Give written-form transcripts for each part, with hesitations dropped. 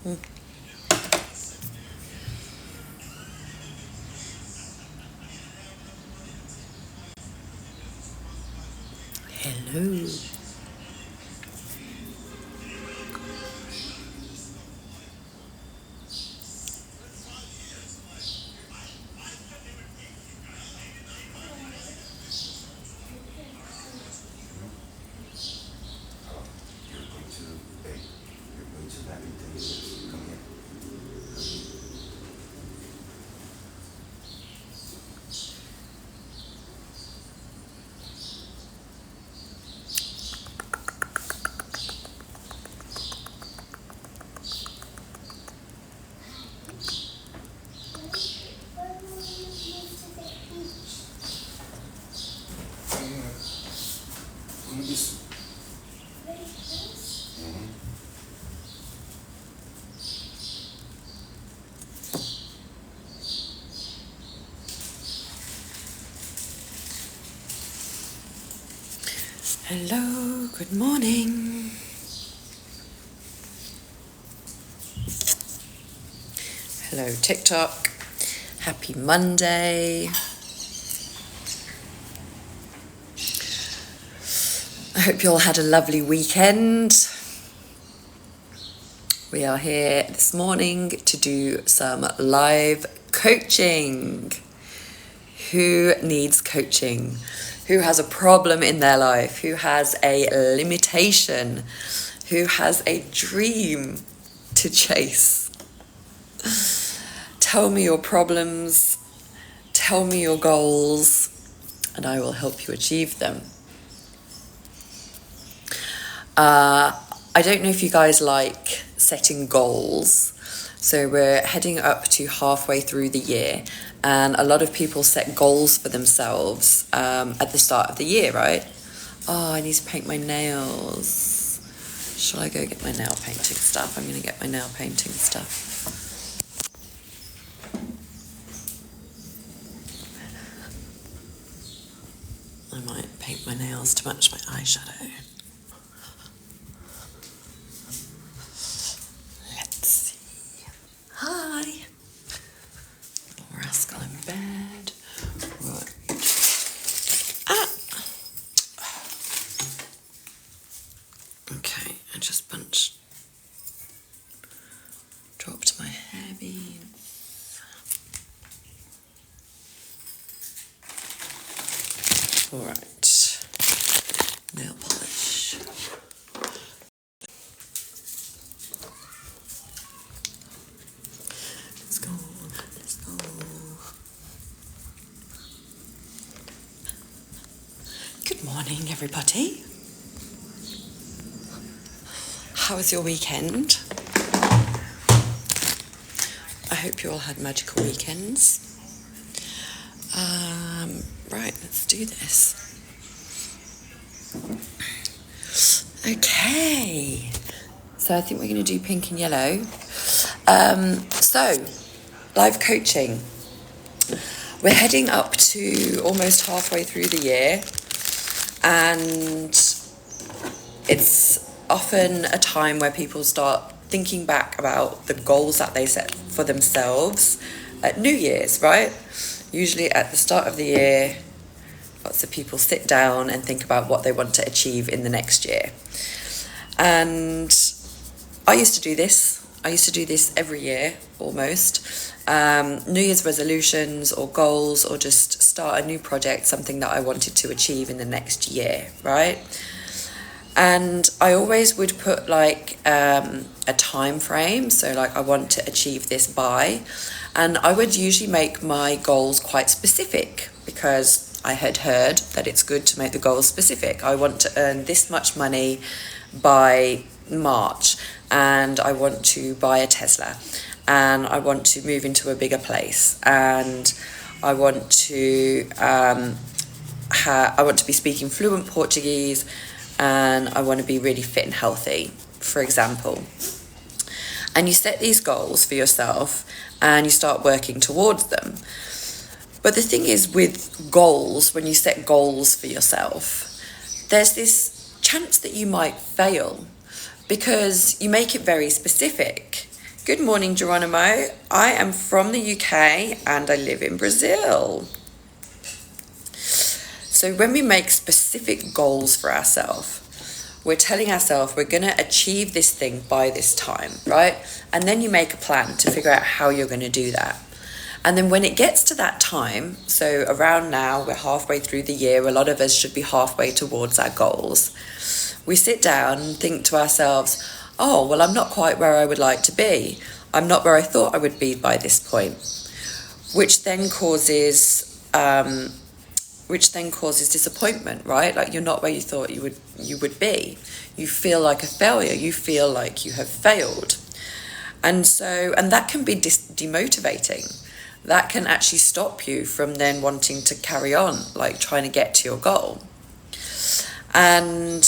Hello. Hello, good morning. Hello, TikTok. Happy Monday. I hope you all had a lovely weekend. We are here this morning to do some live coaching. Who needs coaching? Who has a problem in their life? Who has a limitation? Who has a dream to chase? Tell me your problems, tell me your goals, and I will help you achieve them. I don't know if you guys like setting goals. So we're heading up to halfway through the year, and a lot of people set goals for themselves at the start of the year, right? Oh, I need to paint my nails. Shall I go get my nail painting stuff? I'm going to get my nail painting stuff. I might paint my nails to match my eyeshadow. Let's see. Hi. Rascal in bed. Right. Okay, I just dropped my hair beads. All right, nail polish. Let's go. Good morning, everybody. How was your weekend? I hope you all had magical weekends. Right, let's do this. Okay, so I think we're going to do pink and yellow. So, live coaching. We're heading up to almost halfway through the year, and it's often a time where people start thinking back about the goals that they set for themselves at New Year's, right? Usually at the start of the year, lots of people sit down and think about what they want to achieve in the next year. And I used to do this. Every year, almost. New Year's resolutions or goals, or just start a new project, something that I wanted to achieve in the next year, right? And I always would put like a time frame. So like I want to achieve this by, and I would usually make my goals quite specific because I had heard that it's good to make the goals specific. I want to earn this much money by March, and I want to buy a Tesla, and I want to move into a bigger place, and I want to I want to be speaking fluent Portuguese, and I want to be really fit and healthy, for example. And you set these goals for yourself and you start working towards them. But the thing is with goals, when you set goals for yourself, there's this chance that you might fail because you make it very specific. Good morning, Geronimo. I am from the UK and I live in Brazil. So when we make specific goals for ourselves, we're telling ourselves we're going to achieve this thing by this time, right? And then you make a plan to figure out how you're going to do that. And then when it gets to that time, so around now, we're halfway through the year, a lot of us should be halfway towards our goals. We sit down and think to ourselves, oh, well, I'm not quite where I would like to be. I'm not where I thought I would be by this point, which then causes disappointment, right? Like you're not where you thought you would be. You feel like a failure. You feel like you have failed. And that can be demotivating. That can actually stop you from then wanting to carry on, like trying to get to your goal. And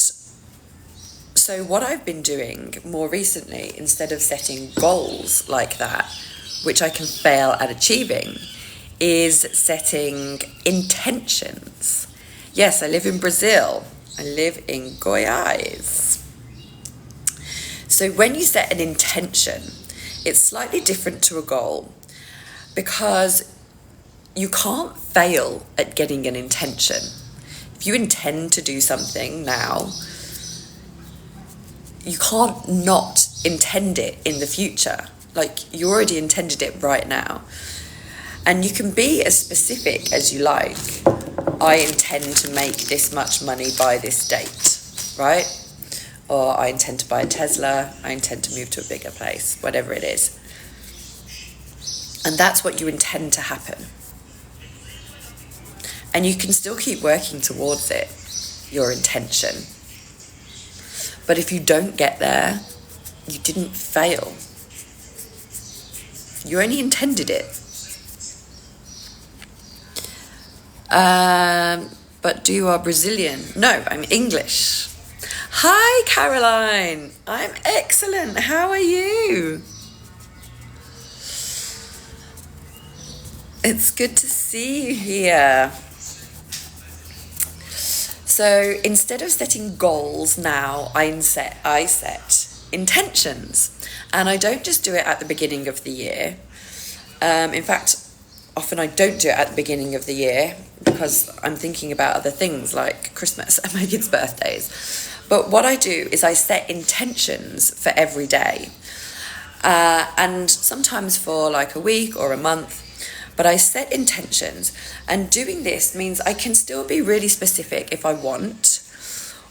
so what I've been doing more recently, instead of setting goals like that, which I can fail at achieving, is setting intentions. Yes, I live in Brazil. I live in Goiás. So when you set an intention, it's slightly different to a goal because you can't fail at getting an intention. If you intend to do something now, you can't not intend it in the future. Like you already intended it right now. And you can be as specific as you like. I intend to make this much money by this date, right? Or I intend to buy a Tesla. I intend to move to a bigger place, whatever it is. And that's what you intend to happen. And you can still keep working towards it, your intention. But if you don't get there, you didn't fail. You only intended it. But you are Brazilian. No, I'm English. Hi, Caroline. I'm excellent. How are you? It's good to see you here. So instead of setting goals now, I set intentions. And I don't just do it at the beginning of the year. In fact, often I don't do it at the beginning of the year because I'm thinking about other things like Christmas and my kids' birthdays. But what I do is I set intentions for every day. And sometimes for like a week or a month. But I set intentions, and doing this means I can still be really specific if I want,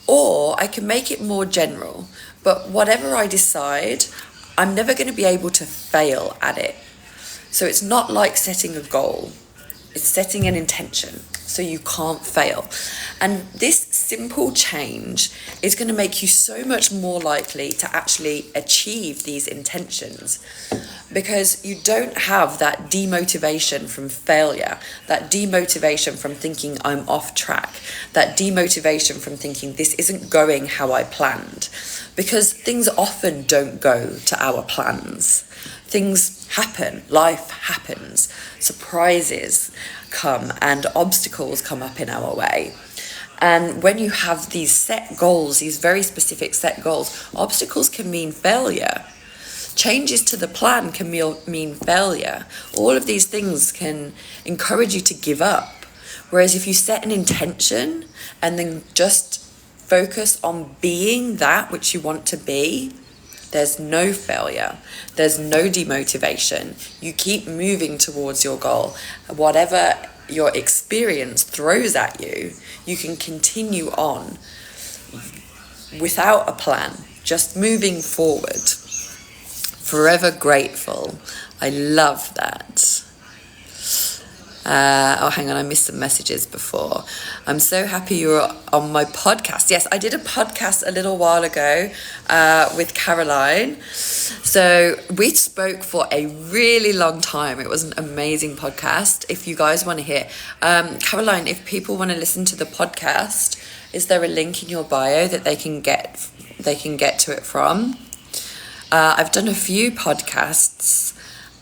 or I can make it more general. But whatever I decide, I'm never going to be able to fail at it. So it's not like setting a goal. It's setting an intention, so you can't fail. And this simple change is going to make you so much more likely to actually achieve these intentions, because you don't have that demotivation from failure, that demotivation from thinking I'm off track, that demotivation from thinking this isn't going how I planned, because things often don't go to our plans. Things happen, life happens, surprises come and obstacles come up in our way. And when you have these set goals, these very specific set goals, obstacles can mean failure. Changes to the plan can mean failure. All of these things can encourage you to give up. Whereas if you set an intention and then just focus on being that which you want to be, there's no failure. There's no demotivation. You keep moving towards your goal. Whatever your experience throws at you, you can continue on without a plan, just moving forward. Forever grateful. I love that. Hang on, I missed some messages before. I'm so happy you're on my podcast. Yes, I did a podcast a little while ago with Caroline. So we spoke for a really long time. It was an amazing podcast. If you guys want to hear, Caroline, if people want to listen to the podcast, is there a link in your bio that they can get to it from? I've done a few podcasts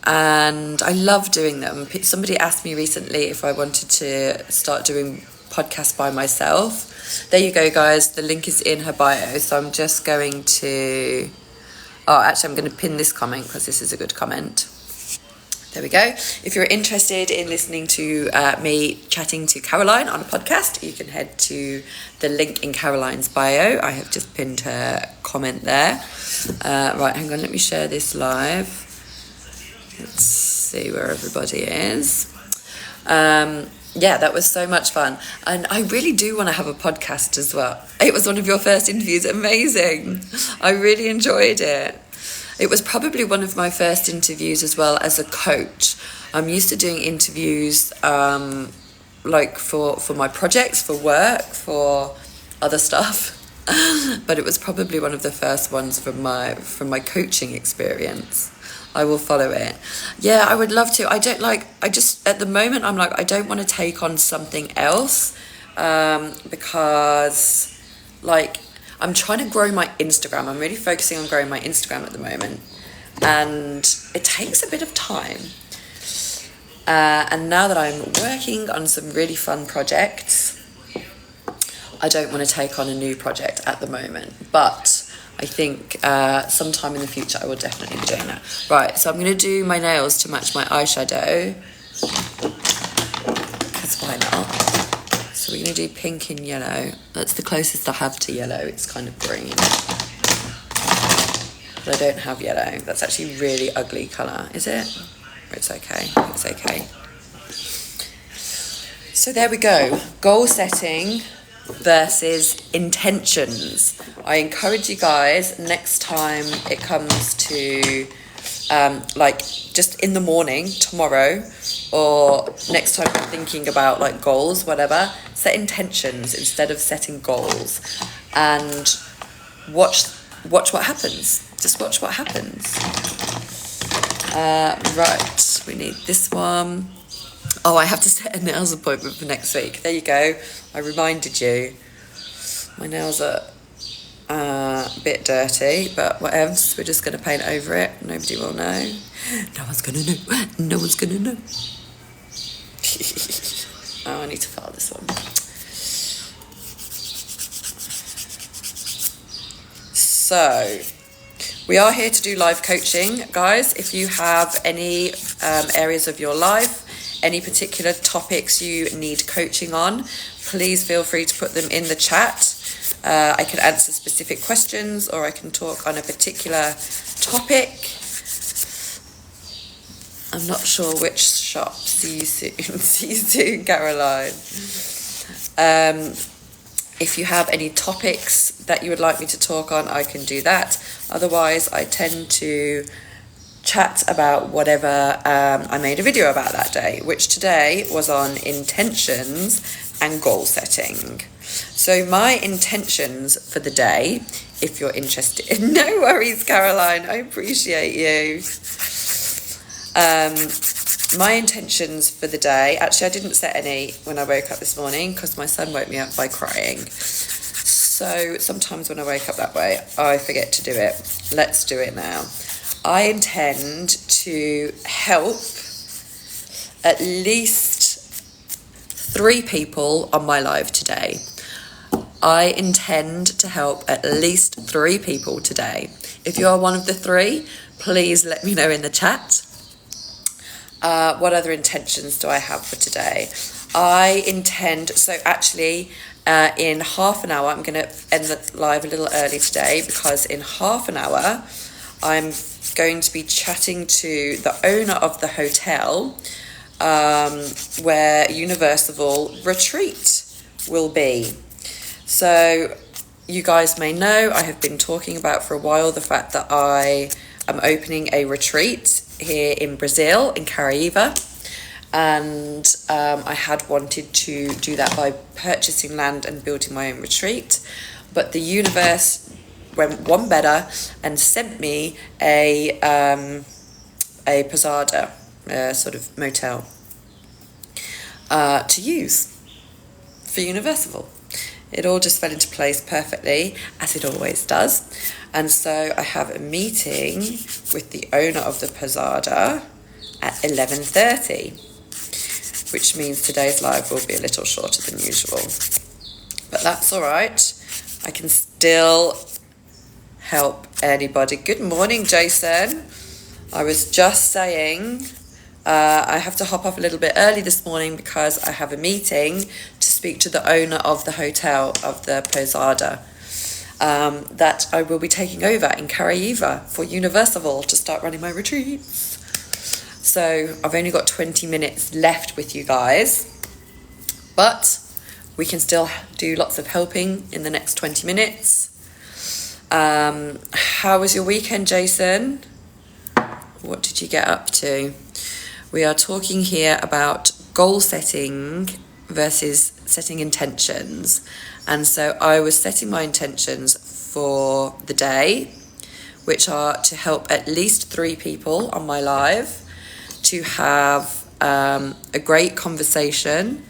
and I love doing them. Somebody asked me recently if I wanted to start doing podcasts by myself. There you go, guys. The link is in her bio. So I'm just going to Oh, actually, I'm going to pin this comment because this is a good comment. There we go. If you're interested in listening to me chatting to Caroline on a podcast, you can head to the link in Caroline's bio. I have just pinned her comment there. Right, hang on, let me share this live. Let's see where everybody is. Yeah, that was so much fun. And I really do want to have a podcast as well. It was one of your first interviews. Amazing. I really enjoyed it. It was probably one of my first interviews as well as a coach. I'm used to doing interviews like for my projects, for work, for other stuff. But it was probably one of the first ones from my coaching experience. I will follow it. Yeah, I would love to. I just, at the moment, I'm like, I don't want to take on something else because, like, I'm trying to grow my Instagram. I'm really focusing on growing my Instagram at the moment. And it takes a bit of time. And now that I'm working on some really fun projects, I don't want to take on a new project at the moment. But I think sometime in the future I will definitely be doing that. Right, so I'm going to do my nails to match my eyeshadow. Because why not? So we're going to do pink and yellow. That's the closest I have to yellow. It's kind of green. But I don't have yellow. That's actually a really ugly colour, is it? It's okay. It's okay. So there we go. Goal setting versus intentions. I encourage you guys, next time it comes to like just in the morning tomorrow, or next time you're thinking about like goals, whatever, set intentions instead of setting goals, and watch what happens. Just watch what happens. Right, we need this one. Oh, I have to set a nails appointment for next week. There you go. I reminded you. My nails are a bit dirty, but whatever. We're just going to paint over it. Nobody will know. No one's going to know. No one's going to know. Oh, I need to file this one. So, we are here to do live coaching. Guys, if you have any areas of your life, any particular topics you need coaching on, please feel free to put them in the chat. I can answer specific questions, or I can talk on a particular topic. I'm not sure which shop. See you soon. See you soon, Caroline. If you have any topics that you would like me to talk on, I can do that. Otherwise, I tend to chat about whatever I made a video about that day, which today was on intentions and goal setting. So my intentions for the day, if you're interested, no worries, Caroline, I appreciate you. My intentions for the day, actually I didn't set any when I woke up this morning because my son woke me up by crying. So sometimes when I wake up that way, I forget to do it. Let's do it now. I intend to help at least 3 people on my live today. I intend to help at least 3 people today. If you are one of the 3, please let me know in the chat. What other intentions do I have for today? I intend, so actually in half an hour, I'm going to end the live a little early today because in half an hour, I'm going to be chatting to the owner of the hotel where Universal Retreat will be. So you guys may know I have been talking about for a while the fact that I am opening a retreat here in Brazil, in Caraíva, and I had wanted to do that by purchasing land and building my own retreat, but the universe went one better and sent me a posada, sort of motel, to use for Universal. It all just fell into place perfectly, as it always does. And so I have a meeting with the owner of the posada at 11:30, which means today's live will be a little shorter than usual. But that's all right. I can still help anybody. Good morning, Jason. I was just saying I have to hop off a little bit early this morning because I have a meeting to speak to the owner of the hotel, of the Posada, that I will be taking over in Caraíva for Universal to start running my retreats. So I've only got 20 minutes left with you guys, but we can still do lots of helping in the next 20 minutes. How was your weekend, Jason? What did you get up to? We are talking here about goal setting versus setting intentions. And so I was setting my intentions for the day, which are to help at least 3 people on my live, to have a great conversation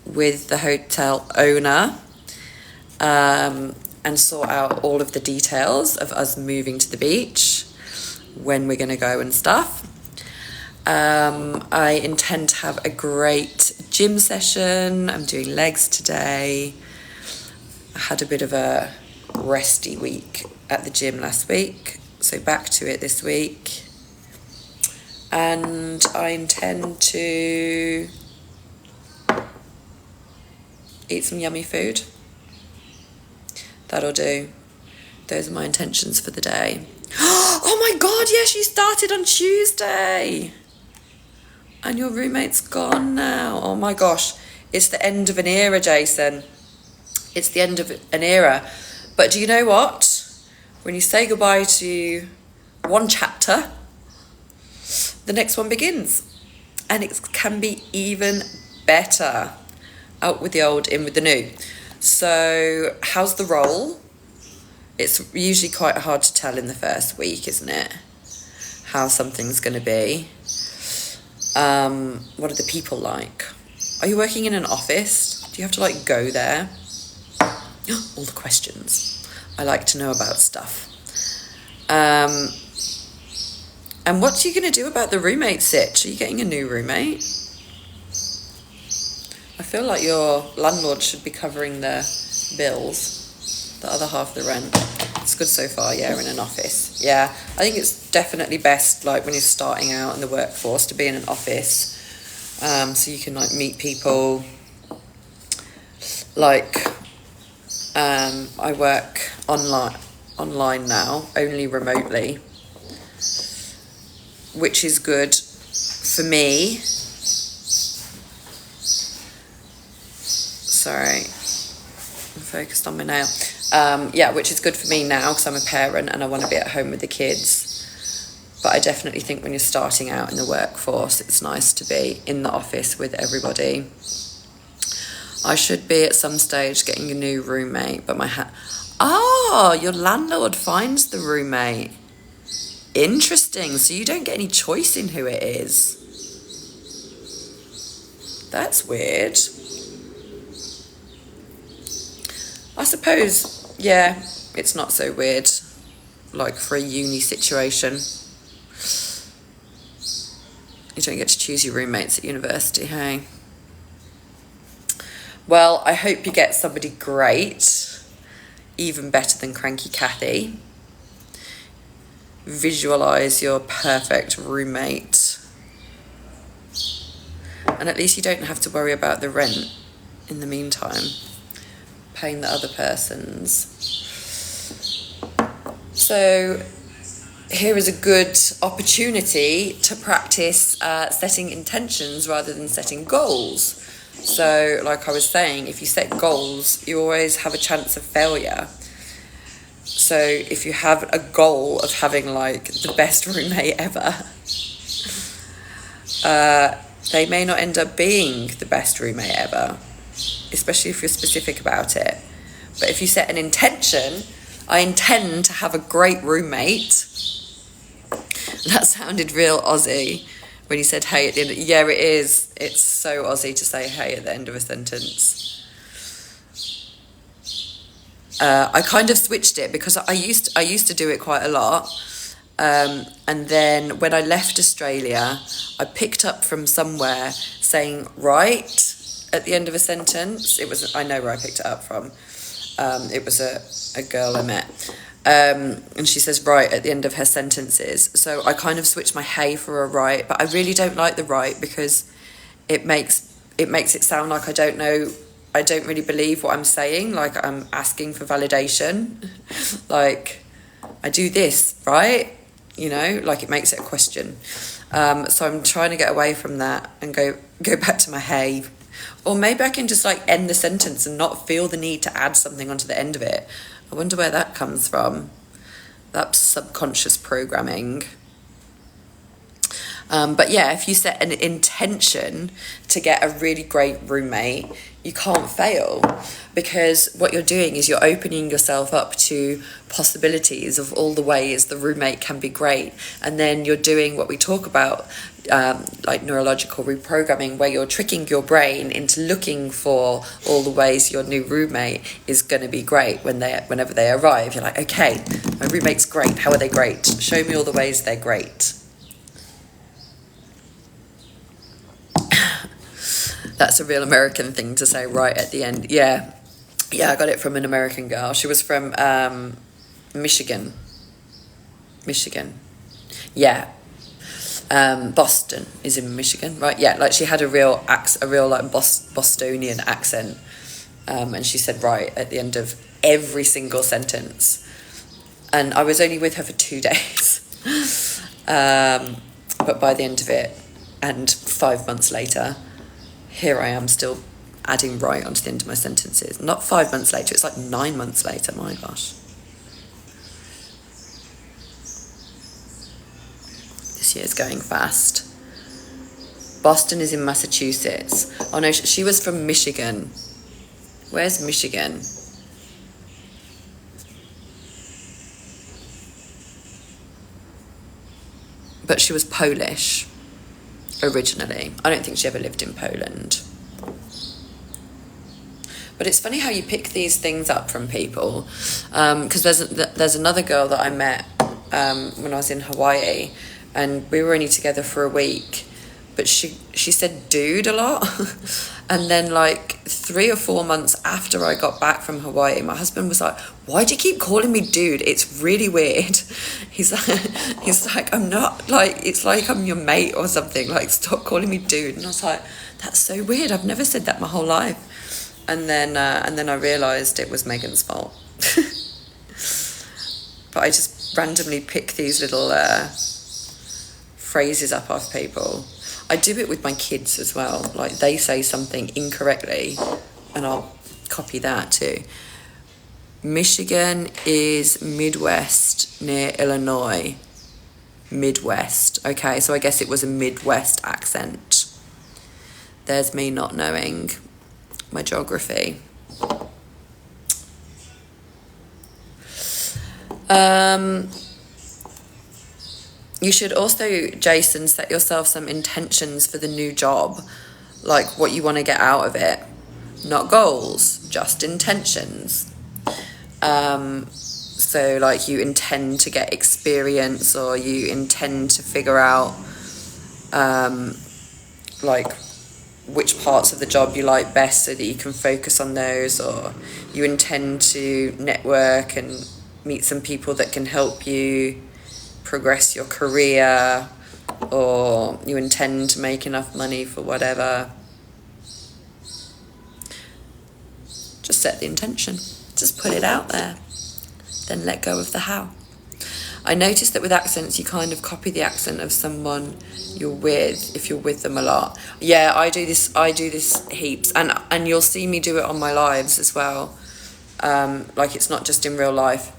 with the hotel owner, and sort out all of the details of us moving to the beach, when we're going to go and stuff. I intend to have a great gym session. I'm doing legs today. I had a bit of a resty week at the gym last week, so back to it this week. And I intend to eat some yummy food. That'll do. Those are my intentions for the day. Oh my God, yes, you started on Tuesday. And your roommate's gone now. Oh my gosh. It's the end of an era, Jason. It's the end of an era. But do you know what? When you say goodbye to one chapter, the next one begins. And it can be even better. Out with the old, in with the new. So, how's the role? It's usually quite hard to tell in the first week, isn't it? How something's going to be. What are the people like? Are you working in an office? Do you have to go there? All the questions. I like to know about stuff. And what are you going to do about the roommate sitch? Are you getting a new roommate? I feel like your landlord should be covering the bills, the other half of the rent. It's good so far, yeah, in an office. Yeah, I think it's definitely best, when you're starting out in the workforce, to be in an office, so you can, meet people. I work online now, only remotely, which is good for me. Sorry, I'm focused on my nail. Which is good for me now because I'm a parent and I want to be at home with the kids. But I definitely think when you're starting out in the workforce, it's nice to be in the office with everybody. I should be at some stage getting a new roommate, but your landlord finds the roommate. Interesting. So you don't get any choice in who it is. That's weird. I suppose, yeah, it's not so weird, for a uni situation. You don't get to choose your roommates at university, hey? Well, I hope you get somebody great, even better than Cranky Kathy. Visualise your perfect roommate. And at least you don't have to worry about the rent in the meantime. Paying the other person's. So here is a good opportunity to practice setting intentions rather than setting goals. So like I was saying, if you set goals, you always have a chance of failure. So if you have a goal of having the best roommate ever, they may not end up being the best roommate ever, especially if you're specific about it. But if you set an intention, I intend to have a great roommate. That sounded real Aussie when you said hey at the end. Yeah, it is. It's so Aussie to say hey at the end of a sentence. I kind of switched it because I used to do it quite a lot. And then when I left Australia, I picked up from somewhere saying right at the end of a sentence. I know where I picked it up from. It was a girl I met. And she says right at the end of her sentences. So I kind of switch my hey for a right, but I really don't like the right because it makes it sound like I don't really believe what I'm saying, like I'm asking for validation. Like, I do this, right? You know, like it makes it a question. So I'm trying to get away from that and go back to my hey. Or maybe I can just like end the sentence and not feel the need to add something onto the end of it. I wonder where that comes from. That's subconscious programming. But yeah, if you set an intention to get a really great roommate, you can't fail, because what you're doing is you're opening yourself up to possibilities of all the ways the roommate can be great. And then you're doing what we talk about, like neurological reprogramming, where you're tricking your brain into looking for all the ways your new roommate is going to be great whenever they arrive. You're like, okay, my roommate's great. How are they great? Show me all the ways they're great. That's a real American thing to say right at the end. Yeah, I got it from an American girl. She was from Michigan. Yeah. Boston is in Michigan, right? Yeah, like she had a real like Bostonian accent. And she said right at the end of every single sentence. And I was only with her for 2 days. But by the end of it, and 5 months later, here I am still adding right onto the end of my sentences. Not 5 months later, it's like 9 months later, my gosh. This year's going fast. Boston is in Massachusetts. Oh no, she was from Michigan. Where's Michigan? But she was Polish originally. I don't think she ever lived in Poland. But it's funny how you pick these things up from people, because there's another girl that I met when I was in Hawaii, and we were only together for a week, but she said dude a lot. And then like 3 or 4 months after I got back from Hawaii, my husband was like, why do you keep calling me dude? It's really weird. He's like, I'm not, like, it's like I'm your mate or something, like stop calling me dude. And I was like, that's so weird, I've never said that my whole life. And then I realised it was Megan's fault. But I just randomly pick these little phrases up off people. I do it with my kids as well. Like they say something incorrectly and I'll copy that too. Michigan is Midwest near Illinois. Midwest. Okay, so I guess it was a Midwest accent. There's me not knowing my geography. You should also, Jason, set yourself some intentions for the new job, like what you want to get out of it. Not goals, just intentions. So like you intend to get experience, or you intend to figure out like which parts of the job you like best so that you can focus on those, or you intend to network and meet some people that can help you progress your career, or you intend to make enough money for whatever. Just set the intention, just put it out there, then let go of the how. I noticed that with accents you kind of copy the accent of someone you're with if you're with them a lot. Yeah, I do this heaps, and you'll see me do it on my lives as well. Like it's not just in real life,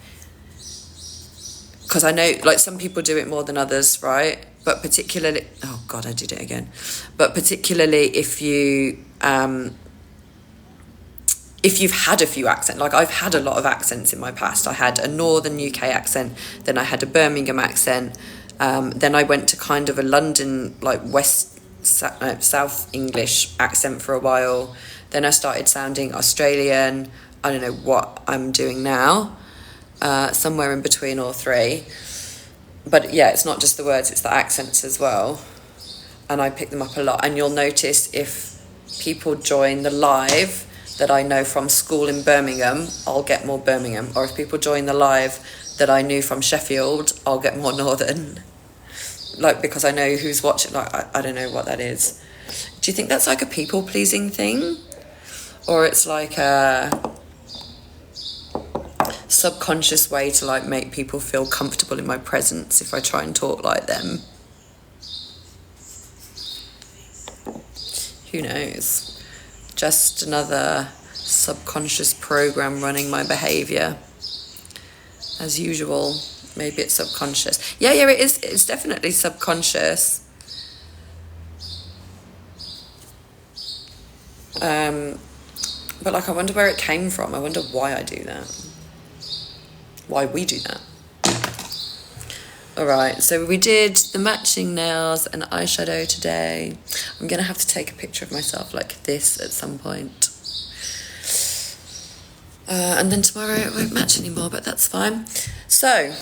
because I know like some people do it more than others, right? But particularly, oh God, I did it again. But particularly if you've had a few accents, like I've had a lot of accents in my past. I had a northern UK accent, then I had a Birmingham accent, then I went to kind of a London, like South English accent for a while. Then I started sounding Australian. I don't know what I'm doing now. Somewhere in between all three. But yeah, it's not just the words, it's the accents as well. And I pick them up a lot. And you'll notice if people join the live that I know from school in Birmingham, I'll get more Birmingham. Or if people join the live that I knew from Sheffield, I'll get more Northern. Like, because I know who's watching. Like, I don't know what that is. Do you think that's like a people-pleasing thing? Or it's like a subconscious way to like make people feel comfortable in my presence if I try and talk like them? Who knows? Just another subconscious program running my behaviour. As usual, maybe it's subconscious. Yeah, it is. It's definitely subconscious. But like, I wonder where it came from. I wonder why I do that. Why we do that. Alright, so we did the matching nails and eyeshadow today. I'm going to have to take a picture of myself like this at some point. And then tomorrow it won't match anymore, but that's fine. So,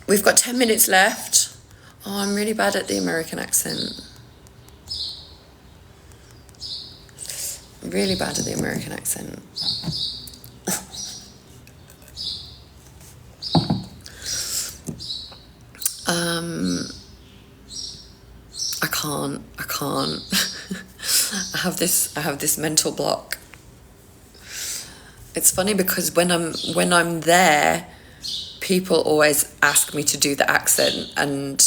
we've got 10 minutes left. Oh, I'm really bad at the American accent. Really bad at the American accent. I can't. I have this mental block. It's funny because when I'm there, people always ask me to do the accent, and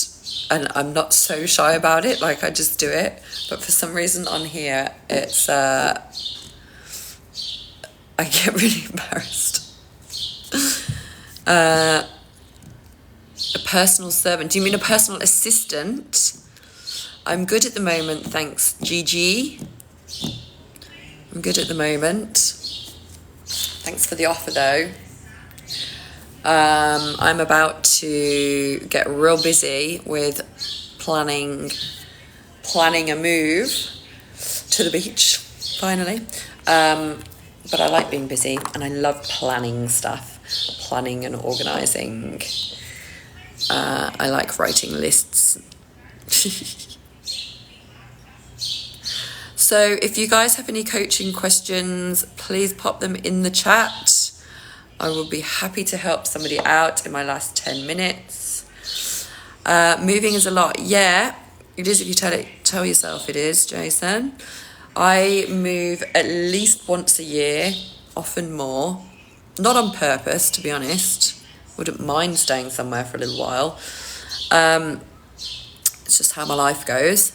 I'm not so shy about it. Like, I just do it. But for some reason on here, it's I get really embarrassed. A personal servant. Do you mean a personal assistant? I'm good at the moment, thanks, Gigi. I'm good at the moment. Thanks for the offer, though. I'm about to get real busy with planning a move to the beach, finally. But I like being busy, and I love planning stuff, planning and organising. I like writing lists. So if you guys have any coaching questions, please pop them in the chat. I will be happy to help somebody out in my last 10 minutes. Moving is a lot. Yeah, it is if you tell yourself it is, Jason. I move at least once a year, often more. Not on purpose, to be honest. Wouldn't mind staying somewhere for a little while. It's just how my life goes.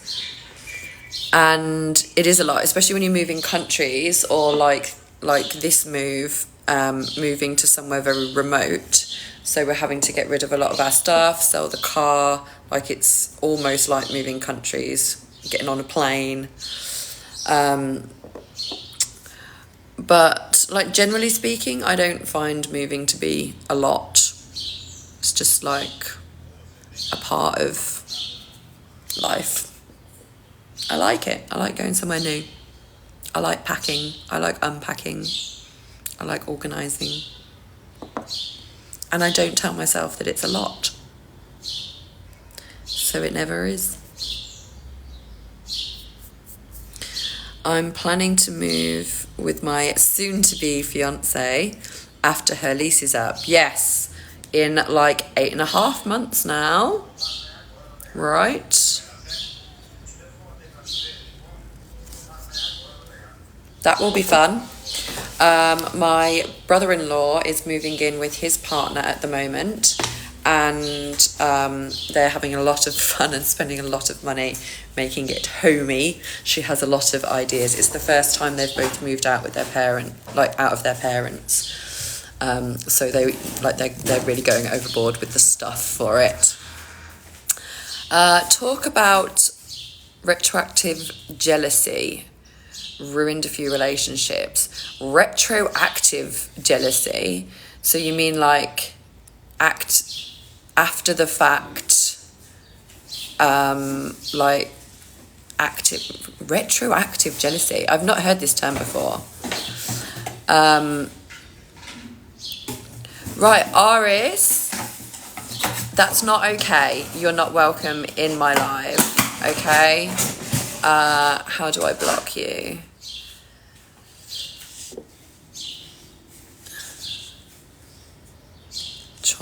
And it is a lot, especially when you move in countries, or like this move, moving to somewhere very remote. So we're having to get rid of a lot of our stuff, sell the car. Like, it's almost like moving countries, getting on a plane. But like, generally speaking, I don't find moving to be a lot. It's just like a part of life. I like it. I like going somewhere new. I like packing. I like unpacking. I like organising. And I don't tell myself that it's a lot. So it never is. I'm planning to move with my soon-to-be fiance after her lease is up. Yes, in like 8.5 months now. Right. That will be fun. My brother-in-law is moving in with his partner at the moment, and they're having a lot of fun and spending a lot of money making it homey. She has a lot of ideas. It's the first time they've both moved out with their out of their parents. So they're really going overboard with the stuff for it. Talk about retroactive jealousy. Ruined a few relationships. Retroactive jealousy. So you mean like act after the fact, like retroactive jealousy. I've not heard this term before. Right, Aris, that's not okay. You're not welcome in my live, okay? How do I block you?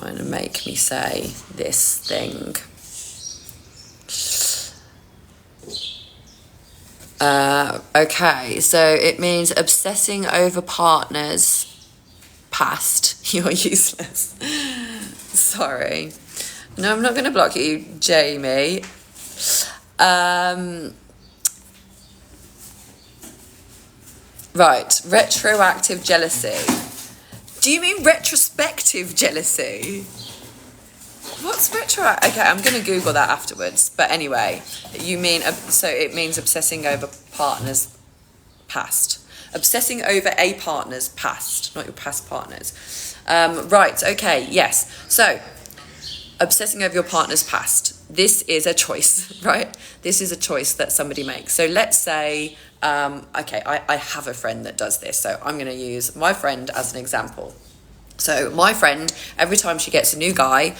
trying to make me say this thing. Okay, so it means obsessing over partners past. You're useless. Sorry. No, I'm not going to block you, Jamie. Right, retroactive jealousy. Do you mean retrospective jealousy? What's retroactive? Okay, I'm going to Google that afterwards. But anyway, you mean, so it means obsessing over partners past. Obsessing over a partner's past, not your past partners. Right, okay, yes. So, obsessing over your partner's past. This is a choice, right? This is a choice that somebody makes. So let's say, okay, I have a friend that does this. So I'm going to use my friend as an example. So my friend, every time she gets a new guy,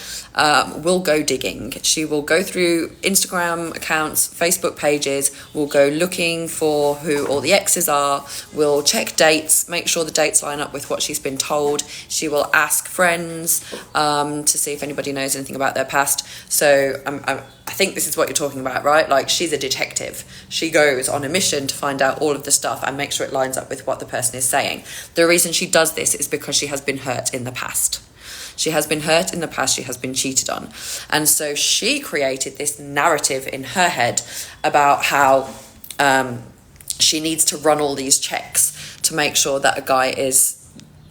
will go digging. She will go through Instagram accounts, Facebook pages, will go looking for who all the exes are, will check dates, make sure the dates line up with what she's been told. She will ask friends to see if anybody knows anything about their past. So I think this is what you're talking about, right? Like, she's a detective. She goes on a mission to find out all of the stuff and make sure it lines up with what the person is saying. The reason she does this is because she has been hurt in the past. She has been hurt in the past. She has been cheated on. And so she created this narrative in her head about how she needs to run all these checks to make sure that a guy is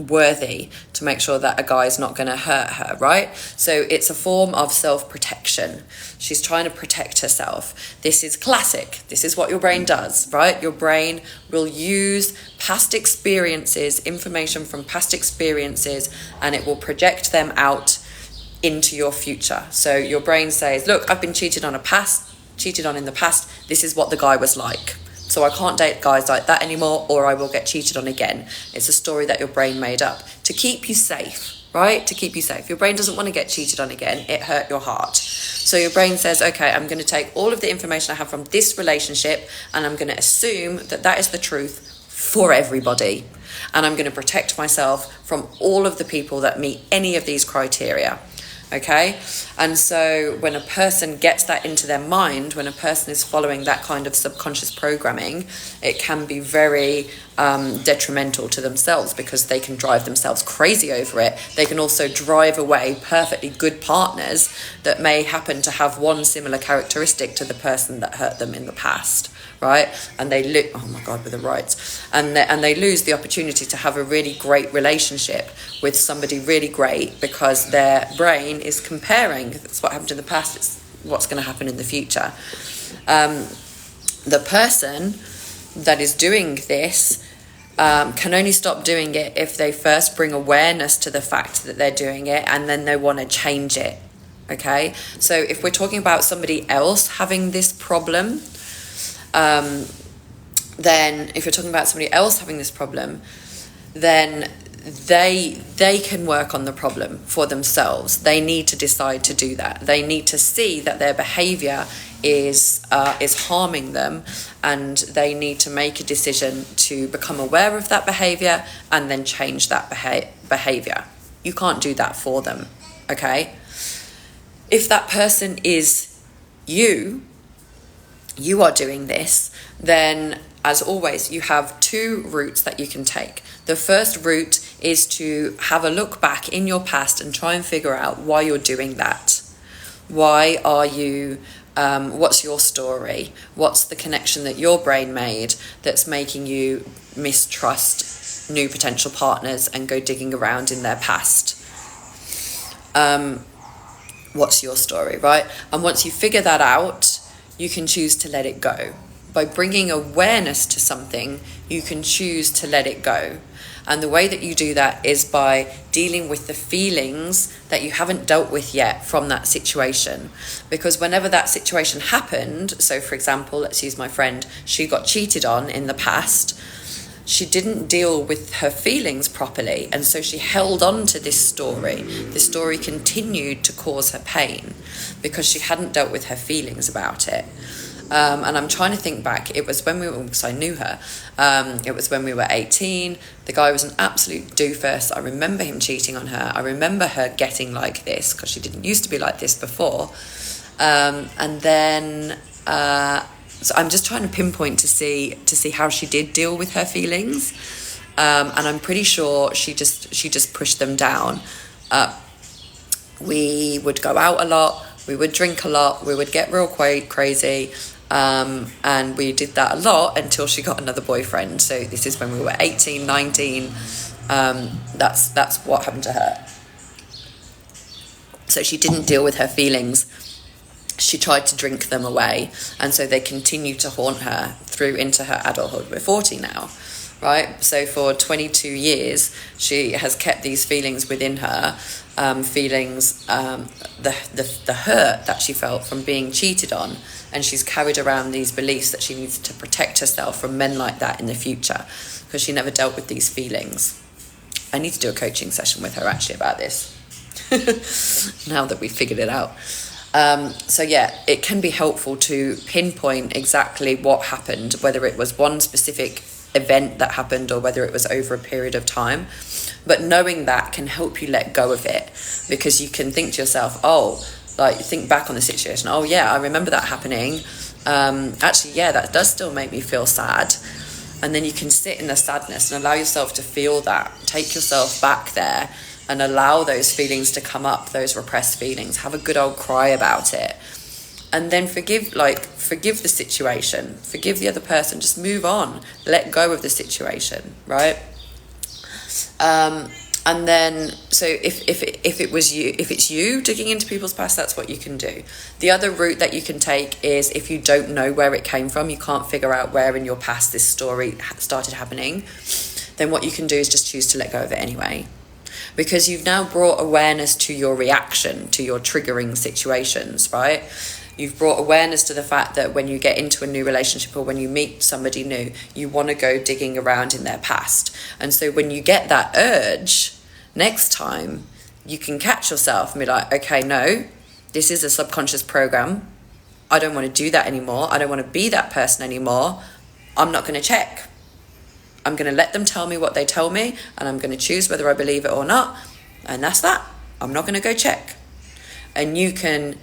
worthy, to make sure that a guy is not going to hurt her, right? So it's a form of self-protection. She's trying to protect herself. This is classic. This is what your brain does, right? Your brain will use past experiences, information from past experiences, and it will project them out into your future. So your brain says, look, I've been cheated on in the past. This is what the guy was like. So I can't date guys like that anymore, or I will get cheated on again. It's a story that your brain made up to keep you safe, right? To keep you safe. Your brain doesn't want to get cheated on again. It hurt your heart. So your brain says, okay, I'm going to take all of the information I have from this relationship and I'm going to assume that that is the truth for everybody. And I'm going to protect myself from all of the people that meet any of these criteria. Okay, and so when a person gets that into their mind, when a person is following that kind of subconscious programming, it can be very detrimental to themselves, because they can drive themselves crazy over it. They can also drive away perfectly good partners that may happen to have one similar characteristic to the person that hurt them in the past, right? And they oh my God, with the rights, and they lose the opportunity to have a really great relationship with somebody really great, because their brain is comparing. That's what happened in the past, it's what's going to happen in the future. The person that is doing this can only stop doing it if they first bring awareness to the fact that they're doing it, and then they want to change it. Okay, so if we're talking about somebody else having this problem, then if you're talking about somebody else having this problem, then they can work on the problem for themselves. They need to decide to do that. They need to see that their behavior is harming them, and they need to make a decision to become aware of that behavior and then change that behavior. You can't do that for them, okay? If that person is you are doing this, then as always, you have two routes that you can take. The first route is to have a look back in your past and try and figure out why you're doing that. Why are you, what's your story? What's the connection that your brain made that's making you mistrust new potential partners and go digging around in their past? What's your story, right? And once you figure that out, you can choose to let it go. By bringing awareness to something, you can choose to let it go. And the way that you do that is by dealing with the feelings that you haven't dealt with yet from that situation. Because whenever that situation happened, so for example, let's use my friend, she got cheated on in the past, she didn't deal with her feelings properly, and so she held on to this story. This story continued to cause her pain because she hadn't dealt with her feelings about it. And I'm trying to think back. It was when we were, because I knew her. It was when we were 18. The guy was an absolute doofus. I remember him cheating on her. I remember her getting like this, because she didn't used to be like this before. And then, so I'm just trying to pinpoint to see how she did deal with her feelings. And I'm pretty sure she just pushed them down. We would go out a lot. We would drink a lot. We would get real crazy. And we did that a lot until she got another boyfriend. So this is when we were 18, 19. That's what happened to her. So she didn't deal with her feelings. She tried to drink them away. And so they continued to haunt her through into her adulthood. We're 40 now, right? So for 22 years, she has kept these feelings within her. Feelings, the hurt that she felt from being cheated on, and she's carried around these beliefs that she needs to protect herself from men like that in the future, because she never dealt with these feelings. I need to do a coaching session with her actually about this now that we've figured it out. So yeah, it can be helpful to pinpoint exactly what happened, whether it was one specific event that happened or whether it was over a period of time. But knowing that can help you let go of it, because you can think to yourself, think back on the situation. Oh yeah, I remember that happening. Actually, yeah, that does still make me feel sad. And then you can sit in the sadness and allow yourself to feel that. Take yourself back there and allow those feelings to come up, those repressed feelings. Have a good old cry about it. And then forgive the situation. Forgive the other person. Just move on. Let go of the situation, right? And then, so if it's you digging into people's past, that's what you can do. The other route that you can take is, if you don't know where it came from, you can't figure out where in your past this story started happening, then what you can do is just choose to let go of it anyway. Because you've now brought awareness to your reaction, to your triggering situations, right? You've brought awareness to the fact that when you get into a new relationship or when you meet somebody new, you want to go digging around in their past. And so when you get that urge, next time, you can catch yourself and be like, okay, no, this is a subconscious program. I don't want to do that anymore. I don't want to be that person anymore. I'm not going to check. I'm going to let them tell me what they tell me, and I'm going to choose whether I believe it or not. And that's that. I'm not going to go check. And you can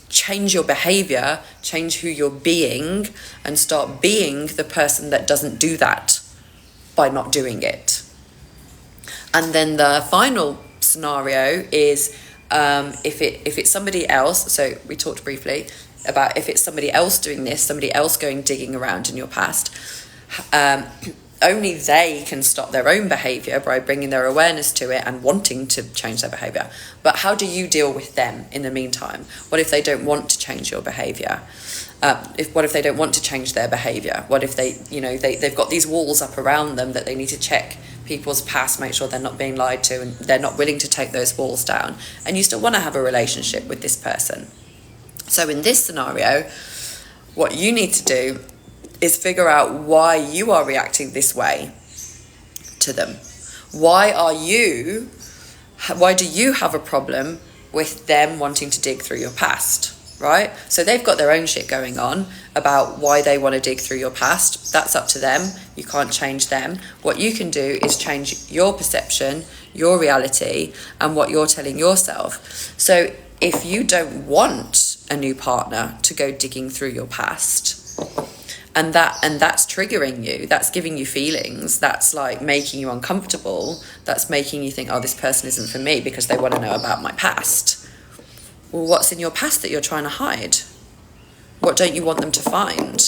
change your behavior, change who you're being, and start being the person that doesn't do that by not doing it. And then the final scenario is if it's somebody else. So we talked briefly about if it's somebody else doing this, somebody else going digging around in your past. Only they can stop their own behavior by bringing their awareness to it and wanting to change their behavior. But how do you deal with them in the meantime? What if they don't want to change your behavior? What if they don't want to change their behavior? What if they've got these walls up around them that they need to check people's past, make sure they're not being lied to, and they're not willing to take those walls down, and you still want to have a relationship with this person? So in this scenario, what you need to do is figure out why you are reacting this way to them. Why do you have a problem with them wanting to dig through your past, right? So they've got their own shit going on about why they want to dig through your past. That's up to them. You can't change them. What you can do is change your perception, your reality, and what you're telling yourself. So if you don't want a new partner to go digging through your past, and that's triggering you, that's giving you feelings, that's like making you uncomfortable, that's making you think, oh, this person isn't for me because they want to know about my past. Well, what's in your past that you're trying to hide? What don't you want them to find?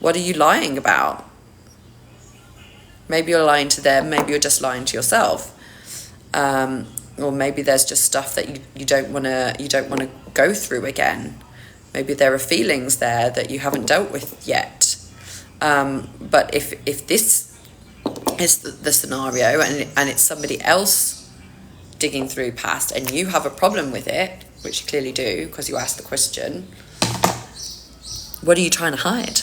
What are you lying about? Maybe you're lying to them, maybe you're just lying to yourself. Or maybe there's just stuff that you don't want to go through again. Maybe there are feelings there that you haven't dealt with yet. But if this is the scenario and it's somebody else digging through past and you have a problem with it, which you clearly do because you asked the question, what are you trying to hide?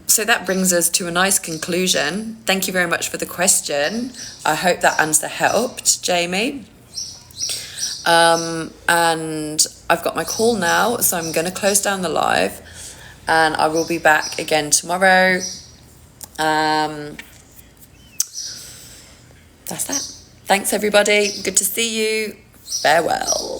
So that brings us to a nice conclusion. Thank you very much for the question. I hope that answer helped, Jamie. And I've got my call now, so I'm going to close down the live, and I will be back again tomorrow. That's that. Thanks, everybody. Good to see you. Farewell.